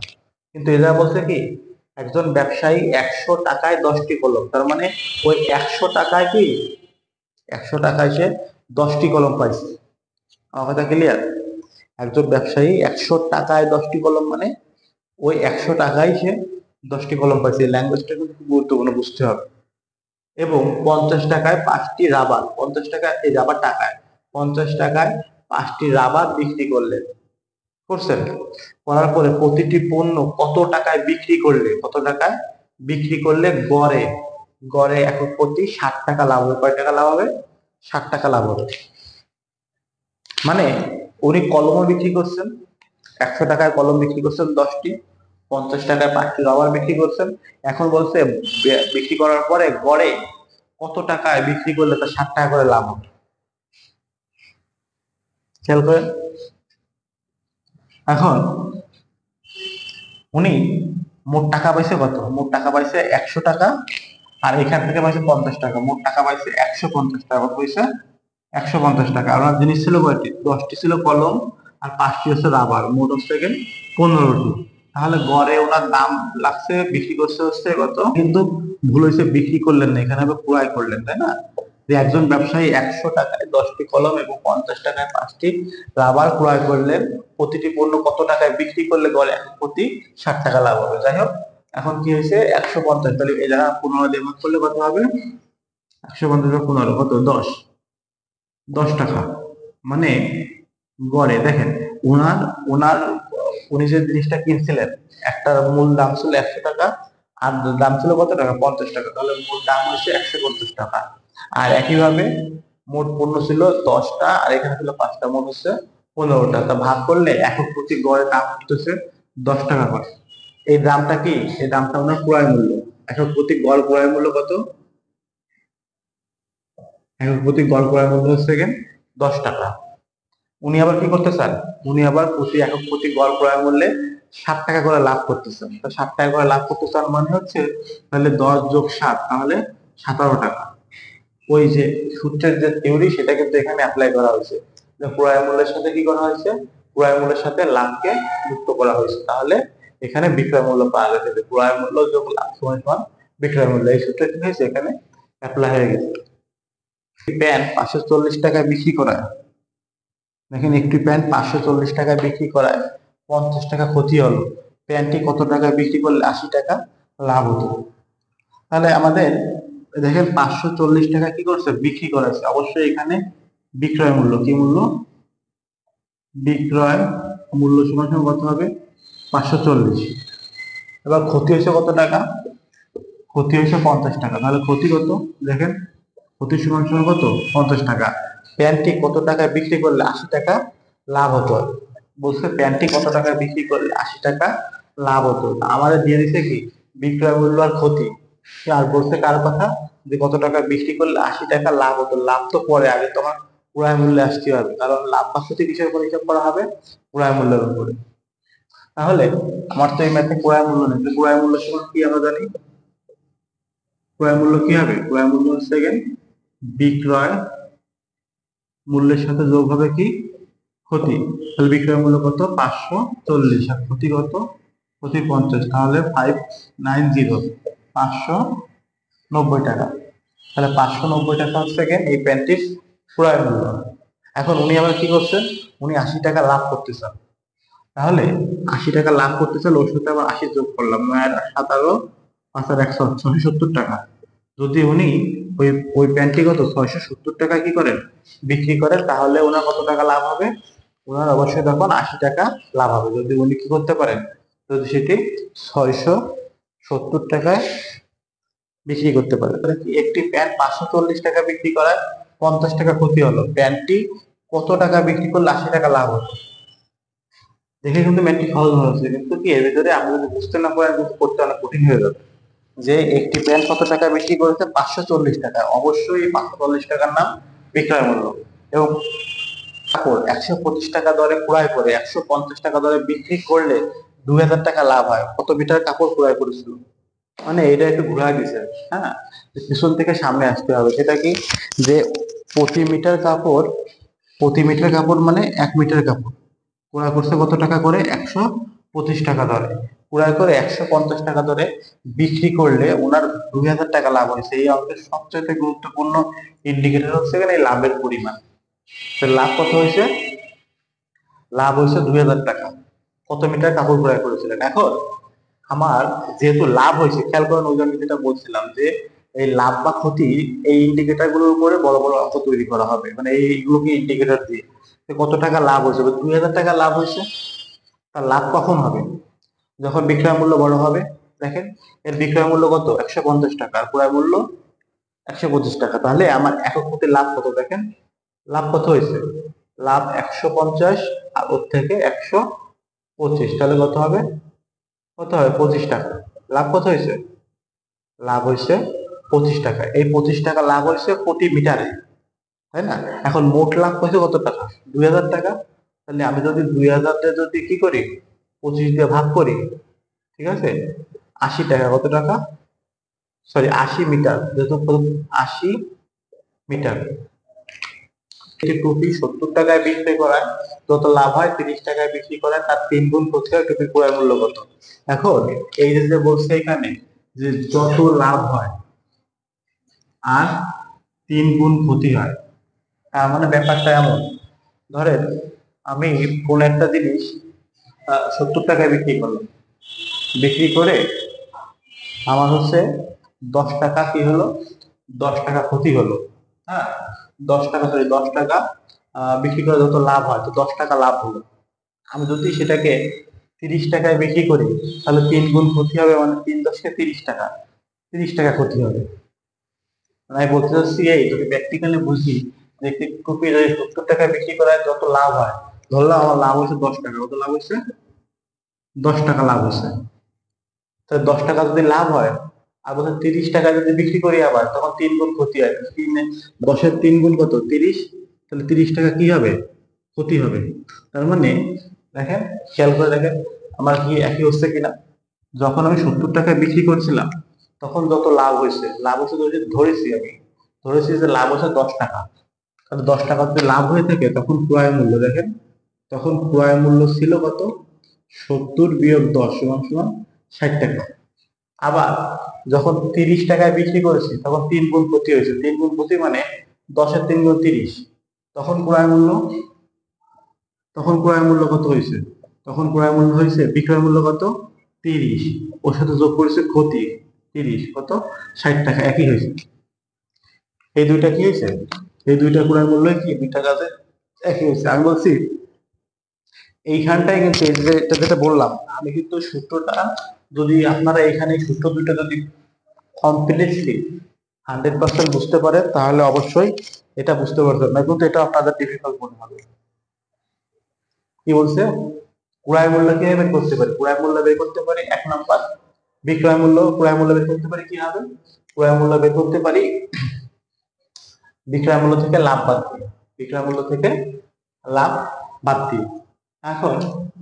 কিন্তু এরা বলছে কি একজন ব্যবসায়ী 100 টাকায় 10টি কলম, তার মানে ওই 100 টাকায় কি 100 টাকায় সে 10টি কলম পাইছে। আমার কথা ক্লিয়ার? একজন ব্যবসায়ী 100 টাকায় 10টি কলম মানে ওই 100 টাকায় সে 10টি কলম পাইছে। ল্যাঙ্গুয়েজটা কিন্তু খুব গুরুত্বপূর্ণ, বুঝতে হবে। এবং 50 টাকায় 5টি রাবার, 50 টাকা এই রাবার টাকায় 50 টাকায় 5টি রাবার বিক্রি করলেন, করছেন। করার পরে প্রতিটি পণ্য কত টাকায় বিক্রি করলে, কত টাকায় বিক্রি করলে গড়ে গড়ে একক প্রতি 60 টাকা লাভ হবে। কয় টাকা লাভ হবে? 60 টাকা লাভ হবে। মানে উনি কলমও বিক্রি করছেন, 100 টাকায় কলম বিক্রি করছেন 10টি, 50 টাকায় 5টি রাবার বিক্রি করছেন। এখন বলছে বিক্রি করার পরে গড়ে কত টাকায় বিক্রি করলে তার 60 টাকা করে লাভ হবে। খেয়াল করেন। এখন উনি মোট টাকা পাইছে কত? মোট টাকা পাইছে 100 টাকা, আর এখান থেকে পাইছে 50 টাকা। মোট টাকা পাইছে 150 টাকা। কত পয়সা? 150 টাকা। আর ওনার জিনিস ছিল কয়টি? 10টি ছিল কলম, আর 5টি হচ্ছে রাবার। মোট হচ্ছে 15টি। তাহলে গড়ে ওনার দাম লাগছে, বিক্রি করছে হচ্ছে কত? কিন্তু ভুল হয়েছে, বিক্রি করলেন না, এখানে হবে ক্রয় করলেন, তাই না? যে একজন ব্যবসায়ী 100 টাকায় 10টি কলম এবং 50 টাকায় 5টি রাবার ক্রয় করলেন। প্রতিটি পণ্য কত টাকায় বিক্রি করলে গড়ে প্রতি 60 টাকা লাভ হবে। যাই হোক, এখন কি হয়েছে? 150, তাহলে এই জায়গা 15 দিয়ে ভাগ করলে কত হবে? 150 কত? 10 টাকা। মানে গড়ে দেখেন, ওনার ওনার উনি যে জিনিসটা কিনছিলেন, একটার মূল দাম ছিল 100 টাকা, আর দাম ছিল কত টাকা? 50 টাকা। তাহলে মূল দাম হচ্ছে 150 টাকা। আর একইভাবে মোট পণ্য ছিল 10টা, আর এখানে ছিল 5টা, মোট হচ্ছে 15টা। তা ভাগ করলে একক প্রতি গড়ে দাম হচ্ছে 10 টাকা করে। এই দামটা কি? এই দামটা ওনার ক্রয় মূল্য। একক প্রতি গড় ক্রয় মূল্য কত? একক প্রতি গড় ক্রয় মূল্য হচ্ছে 10 টাকা। উনি আবার কি করতে চান? উনি আবার প্রতি একক প্রতি গড় ক্রয় মূল্যে 60 টাকা করে লাভ করতে চান। তো 60 টাকা করে লাভ করতে চান মানে হচ্ছে তাহলে 10 যোগ 7, তাহলে 17 টাকা। ওই যে সূত্রের যে থিওরি, সেটা কিন্তু এখানে অ্যাপ্লাই করা হয়েছে, যে ক্রয় মূল্যের সাথে কি করা হয়েছে? ক্রয় মূল্যের সাথে লাভকে যুক্ত করা হয়েছে। তাহলে এখানে বিক্রয় মূল্য পাওয়া গেছে, যে ক্রয় মূল্য যোগ লাভ সমান সমান বিক্রয় মূল্য। এই সূত্রটা কি হয়েছে? এখানে অ্যাপ্লাই হয়ে গেছে। প্যান্ট 540 টাকায় বিক্রি করা, দেখেন একটি প্যান্ট 540 টাকায় বিক্রি করায় 50 টাকা ক্ষতি হলো। প্যান্টটি কত টাকায় বিক্রি করলে 80 টাকা লাভ হতো? তাহলে আমাদের দেখেন 540 টাকা কি করছে? বিক্রি করেছে। অবশ্যই এখানে বিক্রয় মূল্য, কি মূল্য? বিক্রয় মূল্য সমান সমান কত হবে? 540। এবার ক্ষতি হয়েছে কত টাকা? ক্ষতি হয়েছে 50 টাকা। তাহলে ক্ষতি কত? দেখেন, ক্ষতি সমান সমান কত? 50 টাকা। প্যান্টটি কত টাকায় বিক্রি করলে 80 টাকা লাভ হতো? বলছে প্যান্টটি কত টাকায় বিক্রি করলে 80 টাকা লাভ হতো। আমাদের দিয়ে দিচ্ছে কি? বিক্রয় মূল্য আর ক্ষতি। আর বলছে কার কথা? যে কত টাকা বিক্রি করলে 80 টাকা লাভ হতো। লাভ তো পরে, আগে তোমার ক্রয় মূল্যে আসতে হবে, কারণ লাভ বা ক্ষতি কিসের উপর হিসাব করা হবে? ক্রয় মূল্যের উপরে। তাহলে আমার তো এই ম্যাথে ক্রয় মূল্য নেই, ক্রয় মূল্য সমান কি আমরা জানি? ক্রয় মূল্য কি হবে? ক্রয় মূল্য হচ্ছে বিক্রয় মূল্যের সাথে যোগ হবে কি? ক্ষতি। তাহলে বিক্রয় মূল্য কত? 540, আর ক্ষতি কত? ক্ষতি 50, তাহলে 590, 590 টাকা। তাহলে 590 টাকা হচ্ছে এই প্যান্টটির ক্রয় মূল্য। এখন উনি আবার কি করছেন? উনি 80 টাকা লাভ করতে চান। তাহলে 80 টাকা লাভ করতে চান, ওর সাথে আবার 80 যোগ করলাম, 9 আর 17, 5 আর 100, 670 টাকা। যদি উনি ওই ওই প্যান্টটি কত 670 টাকা কি করেন? বিক্রি করেন, তাহলে ওনার কত টাকা লাভ হবে? ওনার অবশ্যই তখন 80 টাকা লাভ হবে, যদি উনি কি করতে পারেন? যদি সেটি 670 টাকায় বিক্রি করতে পারে। তাহলে কি একটি প্যান্ট 540 টাকা বিক্রি করায় 50 টাকা ক্ষতি হলো, প্যান্টটি কত টাকা বিক্রি করলে 80 টাকা লাভ হতো? দেখে কিন্তু ম্যাথটি সহজ মনে হচ্ছে, কিন্তু কি এর ভিতরে আপনি যদি বুঝতে না পারেন কিন্তু করতে অনেক কঠিন হয়ে যাবে। যে একটি প্যান্ট কত টাকা বিক্রি করেছে? 540 টাকা। অবশ্যই এই 540 টাকার নাম বিক্রয় মূল্য। এবং কাপড় 125 টাকা দরে ক্রয় করে 150 টাকা দরে বিক্রি করলে 2000 টাকা লাভ হয়। কত মিটার কাপড় ক্রয় করেছিল? মানে এটা একটু ঘুরাই দিছে, হ্যাঁ, পিছন থেকে সামনে আসতে হবে। সেটা কি? যে প্রতি মিটার কাপড়, প্রতি মিটার কাপড় মানে 1 মিটার কাপড় ক্রয় করছে কত টাকা করে? 125 টাকা দরে। ক্রয় করে 150 টাকা ধরে বিক্রি করলে ওনার 2000 টাকা লাভ হয়েছে। এই অঙ্কের সবচেয়ে গুরুত্বপূর্ণ ইন্ডিকেটর হচ্ছে এখানে লাভের পরিমাণ। লাভ কত হয়েছে? লাভ হয়েছে 2000 টাকা। কত মিটার কাপড় ক্রয় করেছিলেন? এখন আমার যেহেতু লাভ হয়েছে, খেয়াল করেন ওই আমি যেটা বলছিলাম যে এই লাভ বা ক্ষতি এই ইন্ডিকেটর গুলোর উপরে বড় বড় অঙ্ক তৈরি করা হবে, মানে এইগুলোকে ইন্ডিকেটর দিয়ে কত টাকা লাভ হয়েছে। 2000 টাকা লাভ হয়েছে, তার লাভ কখন হবে? যখন বিক্রয় মূল্য বড় হবে। দেখেন এর বিক্রয় মূল্য কত? 150 টাকা, আর ক্রয় মূল্য 125 টাকা। তাহলে আমার একক প্রতি লাভ কত? দেখেন লাভ কত হয়েছে? লাভ 150 আর ওর থেকে 125, তাহলে কত হবে? কত হবে? 25 টাকা। লাভ কত হয়েছে? লাভ হয়েছে 25 টাকা। এই 25 টাকা লাভ হয়েছে প্রতি মিটারে, তাই না? এখন মোট লাভ হয়েছে কত টাকা? 2000 টাকা। তাহলে আমি যদি 2000 দিয়ে যদি কি করি, 25 দিয়ে ভাগ করি, ঠিক আছে, 80 টাকা। কত টাকা? সরি, 80 মিটার, যেহেতু 80 মিটার। একটি টুপি 70 টাকায় বিক্রি করায় যত লাভ হয়, 30 টাকায় বিক্রি করায় তার 3 গুণ ক্ষতি হয়। টুপির ক্রয় মূল্য কত? এখন এই যে বলছে এখানে যে যত লাভ হয় আর 3 গুণ ক্ষতি হয়, তার মানে ব্যাপারটা এমন, ধরেন আমি কোন একটা জিনিস 70 টাকায় বিক্রি করলাম, বিক্রি করে আমার হচ্ছে 10 টাকা কি হলো, 10 টাকা ক্ষতি হলো। হ্যাঁ, 10 টাকা, সরি 10 টাকা বিক্রি করে যত লাভ হয়, তো 10 টাকা লাভ হলো। আমি যদি সেটাকে 30 টাকায় বিক্রি করি, তাহলে 3 গুণ ক্ষতি হবে, মানে 3×10 30 টাকা, 30 টাকা ক্ষতি হবে। মানে আমি বলতে চাচ্ছি এই, যদি প্র্যাকটিক্যালি বুঝি যে একটি কপি যদি 70 টাকায় বিক্রি করায় যত লাভ হয়, ধরলাম আমার লাভ হয়েছে 10 টাকা। কত লাভ হয়েছে? 10 টাকা লাভ হয়েছে। তাহলে 10 টাকা যদি লাভ হয় আর বলছে 30 টাকা যদি বিক্রি করি আবার, তখন 3 গুণ ক্ষতি হয়। 10-এর 3 গুণ কত? 30। তাহলে 30 টাকা কি হবে? ক্ষতি হবে। তার মানে দেখেন, খেয়াল করে দেখেন আমার কি একই হচ্ছে কিনা। যখন আমি 70 টাকায় বিক্রি করছিলাম, তখন যত লাভ হয়েছে, লাভ হচ্ছে ধরেছি আমি, ধরেছি যে লাভ হচ্ছে 10 টাকা। তাহলে 10 টাকা যদি লাভ হয়ে থাকে, তখন ক্রয় মূল্য দেখেন, তখন ক্রয় মূল্য ছিল কত? 70-10 = 60 টাকা। আবার যখন 30 টাকায় বিক্রি করেছি, তখন 3 গুণ ক্ষতি হয়েছে। 3 গুণ ক্ষতি মানে 10-এর 3 গুণ 30। তখন ক্রয় মূল্য, তখন ক্রয় মূল্য কত হয়েছে? তখন ক্রয় মূল্য হয়েছে, বিক্রয় মূল্য কত? 30। ওর সাথে যোগ করেছে ক্ষতি 30, কত? 60 টাকা। একই হয়েছে। এই দুইটা কি হয়েছে? এই দুইটা ক্রয় মূল্য কি দুইটা কাজে একই হয়েছে। আমি বলছি এইখানটাই কিন্তু, এই যে যেটা বললাম আমি, কিন্তু সূত্রটা যদি আপনারা এখানে সূত্র দুইটা যদি কমপ্লিটলি 100% বুঝতে পারেন, তাহলে অবশ্যই এটা বুঝতে পারবেন না, কিন্তু এটা আপনাদের ডিফিকাল্ট মনে হবে। কি বলছে? ক্রয় মূল্য কিভাবে বের করতে পারি? ক্রয় মূল্য বের করতে পারি 1 নাম্বার, বিক্রয় মূল্য, ক্রয় মূল্য বের করতে পারি কিভাবে? ক্রয় মূল্য বের করতে পারি বিক্রয় মূল্য থেকে লাভ বাদ দিয়ে, বিক্রয় মূল্য থেকে লাভ বাদ দিয়ে। এখন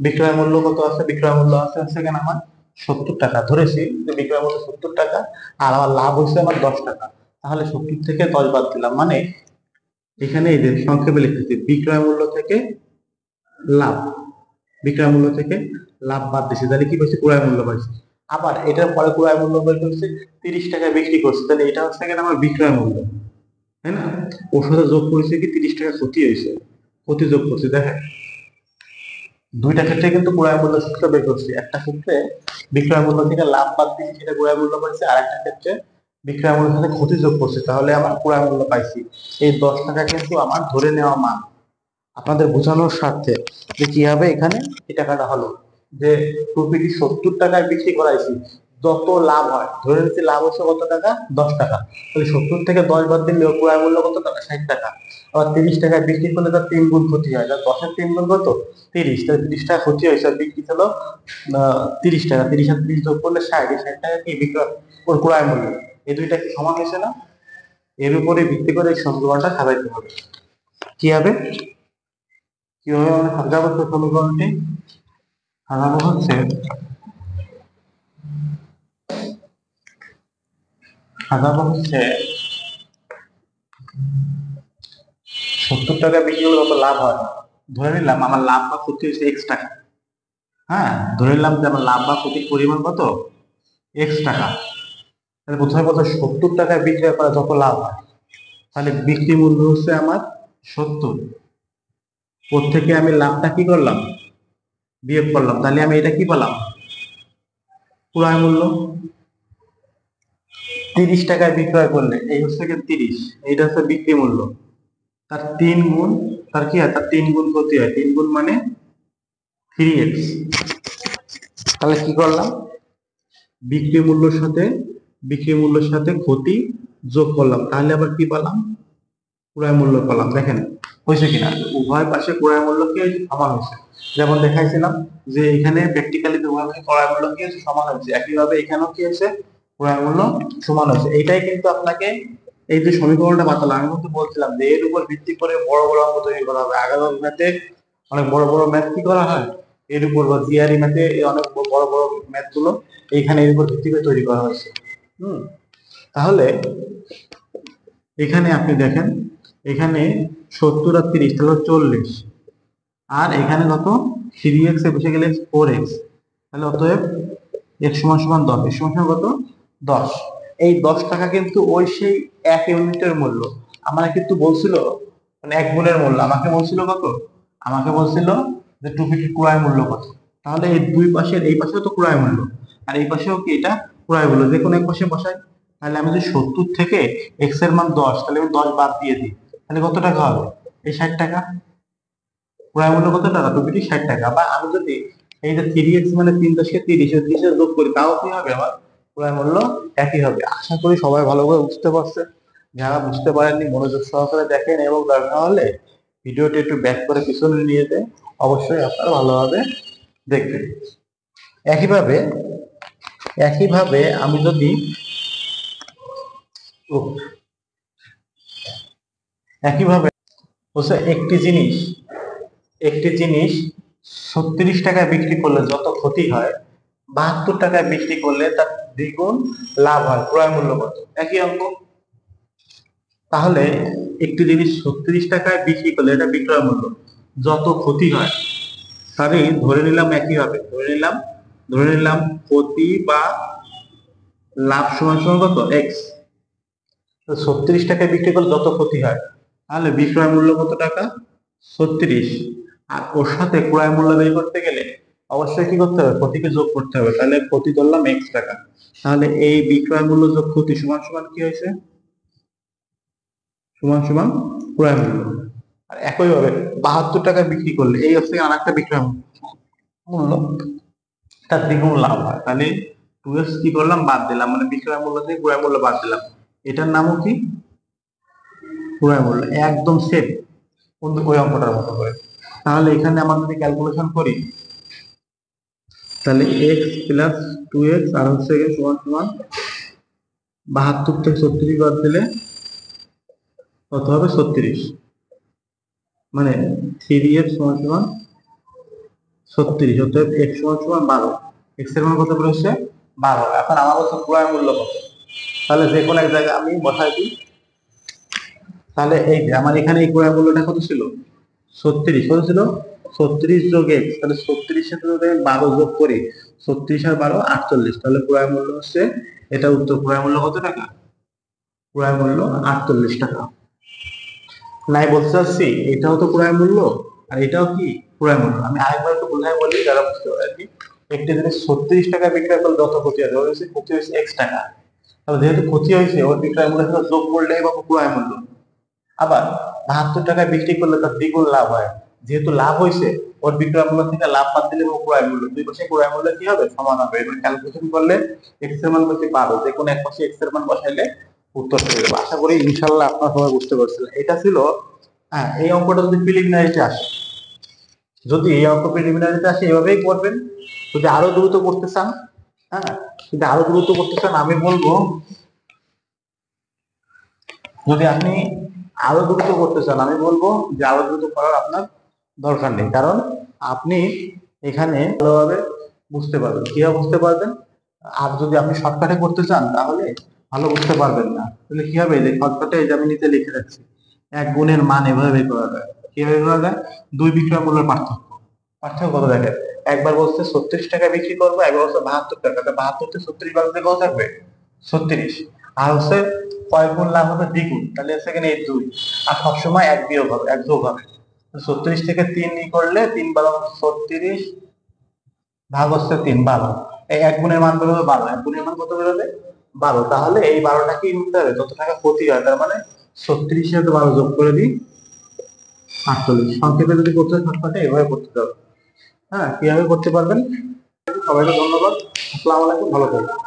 বিক্রয় মূল্য কত আছে? বিক্রয় মূল্য আছে হচ্ছে এখানে আমার 70 টাকা। ধরেছি যে বিক্রয় মূল্য 70 টাকা, আর আমার লাভ হচ্ছে আমার 10 টাকা। তাহলে 70 থেকে 10 বাদ দিলাম, মানে এখানে এই যে সংক্ষেপে লিখতেছি বিক্রয় মূল্য থেকে লাভ, বিক্রয় মূল্য থেকে লাভ বাদ দিছি, তাহলে কি পাইছি? ক্রয় মূল্য পাইছি। আবার এটার পরে ক্রয় মূল্য বের করছি, 30 টাকায় বিক্রি করছি, তাহলে এটা হচ্ছে এখানে আমার বিক্রয় মূল্য, তাই না? ওর সাথে যোগ করেছে কি 30 টাকা ক্ষতি হয়েছে, ক্ষতি যোগ করছি। দেখেন দুইটা ক্ষেত্রে কিন্তু ক্রয় মূল্য সূত্র বের করছি। একটা ক্ষেত্রে বিক্রয় মূল্য থেকে লাভ বাদ দিয়েছি, সেটা ক্রয় মূল্য পাইছি। আর একটা ক্ষেত্রে বিক্রয় মূল্যের সাথে ক্ষতি যোগ করছি, তাহলে আমার ক্রয় মূল্য পাইছি। এই 10 টাকা কিন্তু আমার ধরে নেওয়া মান। আপনাদের বোঝানোর স্বার্থে যে কিভাবে এখানে এই টাকাটা হলো, যে টুপিটি 70 টাকায় বিক্রি করাইছি, যত লাভ হয়, ধরে নিচ্ছি লাভ হচ্ছে কত টাকা? 10 টাকা। তাহলে 70 থেকে 10 বাদ দিলে ক্রয় মূল্য কত টাকা? 60 টাকা। আবার 30 টাকায় বিক্রি করলে তার 3 গুণ ক্ষতি হয়, তার 10-এর 3 গুণ কত? 30। তাহলে 30 টাকা ক্ষতি হয়েছে, আর বিক্রি হলো 30 টাকা। 30 আর 30 যোগ করলে 60। এই 60 টাকা কি বিক্রয় ওর ক্রয় মূল্য। এই দুইটা কি সমান হয়েছে না? এর উপরে ভিত্তি করে এই সমীকরণটা সাজাইতে হবে। কি হবে? কিভাবে আমরা সাজাবো সমীকরণটি? সাজাবো হচ্ছে, সাজাবো হচ্ছে 70 টাকা বিক্রি করলে কত লাভ হয়, ধরে নিলাম আমার লাভ বা ক্ষতি হচ্ছে X টাকা। হ্যাঁ, ধরে নিলাম যে আমার লাভ বা ক্ষতির পরিমাণ কত, এক্স টাকা। তাহলে প্রথমে বলতে 70 টাকায় বিক্রয় করা যত লাভ হয়, তাহলে বিক্রি মূল্য হচ্ছে আমার 70। ওর থেকে আমি লাভটা কি করলাম, বিয়োগ করলাম, তাহলে আমি এটা কি পেলাম, ক্রয় মূল্য। 30 টাকায় বিক্রয় করলে এই হচ্ছে কি 30, এইটা হচ্ছে বিক্রি মূল্য। তার 3 গুণ, তার কি হয়, তার 3 গুণ ক্ষতি হয়, 3 গুণ মানে 3x। তাহলে কি করলাম, বিক্রি মূল্যের সাথে ক্ষতি যোগ করলাম, তাহলে আবার কি পেলাম, ক্রয় মূল্য পেলাম। দেখেন হয়েছে কিনা, উভয় পাশে ক্রয় মূল্য কি হয়েছে, সমান হয়েছে। যেমন দেখাইছিলাম যে এখানে প্র্যাকটিক্যালি উভয় পাশে ক্রয় মূল্য কি হয়েছে, সমান হয়েছে। একইভাবে এখানেও কি হয়েছে, ক্রয় মূল্য সমান হয়েছে। এইটাই কিন্তু আপনাকে, এই যে সমীকরণটা বাতালাম, আমি কিন্তু বলছিলাম যে এর উপর ভিত্তি করে বড় বড় অঙ্ক তৈরি করা হবে। আগামী ম্যাথে অনেক বড় বড় ম্যাথ কি করা হয়, এর উপর, বা জিআরই ম্যাথে অনেক বড় বড় ম্যাথ গুলো এইখানে এর উপর ভিত্তি করে তৈরি করা হয়েছে। তাহলে এখানে আপনি দেখেন, এখানে 70 আর 30 তাহলে 40, আর এখানে কত, 3x এ বসে গেলে 4x, তাহলে অতএব x সমান সমান 10, x সমান সমান কত, 10। এই 10 টাকা কিন্তু ওই সেই 1 ইউনিটের মূল্য। আমার কিন্তু বলছিল, মানে 1 গুণের মূল্য আমাকে বলছিল কত, আমাকে বলছিল যে টুপিটির ক্রয় মূল্য কত। তাহলে এই দুই পাশের, এই পাশেও তো ক্রয় মূল্য, আর এই পাশেও কি, এটা ক্রয় মূল্য, যে কোনো এক পাশে বসাই। তাহলে আমি যদি 70 থেকে x এর মান 10, তাহলে আমি 10 বাদ দিয়ে দিই, তাহলে কত টাকা হবে, এই 60 টাকা। ক্রয় মূল্য কত টাকা, টুপিটি 60 টাকা। বা আমি যদি এই যে 3x মানে 3×10 30, 30 যোগ করি, তাও কি হবে, আমার ক্রয় মূল্য একই হবে। আশা করি সবাই ভালো করে বুঝতে পারছে। যারা বুঝতে পারেননি মনোযোগ সহকারে দেখেন, এবং দরকার হলে ভিডিওটি একটু ব্যাক করে পিছনে নিয়ে যেতে অবশ্যই আপনারা ভালোভাবে দেখবেন। একইভাবে আমি যদি একইভাবে হচ্ছে একটি জিনিস 36 টাকায় বিক্রি করলে যত ক্ষতি হয়, 72 টাকায় বিক্রি করলে তার দ্বিগুণ লাভ হয়। ক্রয় মূল্য কত, একই অঙ্ক। তাহলে একটি জিনিস 36 টাকায় বিক্রি করলে, এটা বিক্রয় মূল্য, যত ক্ষতি হয় তারই ধরে নিলাম একই হবে, ধরে নিলাম ক্ষতি বা লাভ সমান সমান কত, এক্স। 36 টাকায় বিক্রি করলে যত ক্ষতি হয়, তাহলে বিক্রয় মূল্য কত টাকা, 36। আর ওর সাথে ক্রয় মূল্য বের করতে গেলে অবশ্যই কি করতে হবে, ক্ষতিকে যোগ করতে হবে। তাহলে ক্ষতি ধরলাম এক্স টাকা, তাহলে এই বিক্রয় মূল্য যোগ ক্ষতি সমান সমান কি হয়েছে, সমান সমান ক্রয় মূল্য। আর একইভাবে 72 টাকায় বিক্রি করলে এই হচ্ছে আর একটা বিক্রয় মূল্য, তার দ্বিগুণ লাভ হয়। তাহলে 2x কি করলাম, বাদ দিলাম, মানে বিক্রয় মূল্য থেকে ক্রয় মূল্য বাদ দিলাম। এটার নামও কি, ক্রয় মূল্য। একদম সেম ওই অঙ্কটার মতো করে। তাহলে এখানে আমরা যদি ক্যালকুলেশন করি, তাহলে এক্স প্লাস 2x আর হচ্ছে সমান সমান 72 থেকে 36 বাদ দিলে কত হবে, 36। মানে 3x সমান সমান 36, অতএব x সমান সমান 12। x এর মান কত করে হচ্ছে 12। এখন আমার হচ্ছে ক্রয় মূল্য কত, তাহলে যে কোনো এক জায়গায় আমি বসাই দিই। তাহলে এই যে আমার এখানে এই ক্রয় মূল্যটা কত ছিল, 36, কত ছিল, 36 যোগ x, তাহলে 36 সাথে যদি আমি 12 যোগ করি, 36 আর 12 48, তাহলে ক্রয় মূল্য হচ্ছে, এটা উত্তর। ক্রয় মূল্য কত টাকা, ক্রয় মূল্য 48 টাকা। নাই বলতে চাচ্ছি এটাও তো ক্রয় মূল্য, আর এটাও কি ক্রয় মূল্য। আমি আরেকবার একটু বোঝাই বলি যারা বুঝতে পারে আর কি। একটি জিনিস 36 টাকা বিক্রয় করলে যত ক্ষতি হয়, ধরে নিচ্ছি ক্ষতি হয়েছে x টাকা, তাহলে যেহেতু ক্ষতি হয়েছে ওর বিক্রয় মূল্যের সাথে যোগ করলেই বা ক্রয় মূল্য। আবার 72 টাকায় বিক্রি করলে তার দ্বিগুণ লাভ হয়, যেহেতু লাভ হয়েছে ওর বিক্রয় মূল্য থেকে লাভ বাদ দিলে ও ক্রয় মূল্য, দুই পাশে ক্রয় মূল্য কি হবে, সমান হবে। এবার ক্যালকুলেশন করলে এক্স এর মান হচ্ছে 12, যে কোনো এক পাশে এক্স এর মান বসাইলে উত্তর পেয়ে যাবে। আশা করি ইনশাল্লাহ আপনারা সবাই বুঝতে পারছিলেন। এটা ছিল, হ্যাঁ, এই অঙ্কটা যদি প্রিলিমিনারিতে আসে, যদি এই অঙ্ক প্রিলিমিনারিতে আসে এভাবেই করবেন। যদি আরো দ্রুত করতে চান, হ্যাঁ, যদি আরো দ্রুত করতে চান আমি বলবো, যদি আপনি আরো দ্রুত করতে চান আমি বলবো যে আরো দ্রুত করার আপনার দরকার নেই। কারণ আপনি এখানে ভালোভাবে বুঝতে পারবেন, কিভাবে বুঝতে পারবেন। আর যদি আপনি শর্টকাটে করতে চান তাহলে ভালো বুঝতে পারবেন না। তাহলে কি হবে, যে শর্টকাটে এই যে আমি নিচে লিখে রাখছি, 1 গুণের মান এভাবে বের করা যায়। কিভাবে বের করা যায়, দুই বিক্রয় মূল্যের পার্থক্য। পার্থক্য কত দেখেন, একবার বলছে 36 টাকা বিক্রি করবো, একবার বলছে 72 টাকা। 72 থেকে 36 বাদ দিয়ে কত থাকবে? 36। আর হচ্ছে কয় গুণ লাভ হবে? দ্বিগুণ। তাহলে হচ্ছে এখানে এই 2। আর সবসময় এক বিয়োগ হবে, এক যোগ হবে। 36 থেকে 3 ই করলে 3 12 36 ভাগ হচ্ছে 3, 12। এই এক গুণের মান বেরোবে 12, এক গুণের মান কত বেরোবে? 12। তাহলে এই 12টা কি নিতে হবে? যত টাকা ক্ষতি হয়, তার মানে 36 এর 12 যোগ করে দিই 48। সংক্ষেপে যদি করতে থাকে এভাবে করতে হবে। হ্যাঁ, কিভাবে করতে পারবেন? সবাইকে ধন্যবাদ। আসসালামু আলাইকুম, ভালো থাকবেন।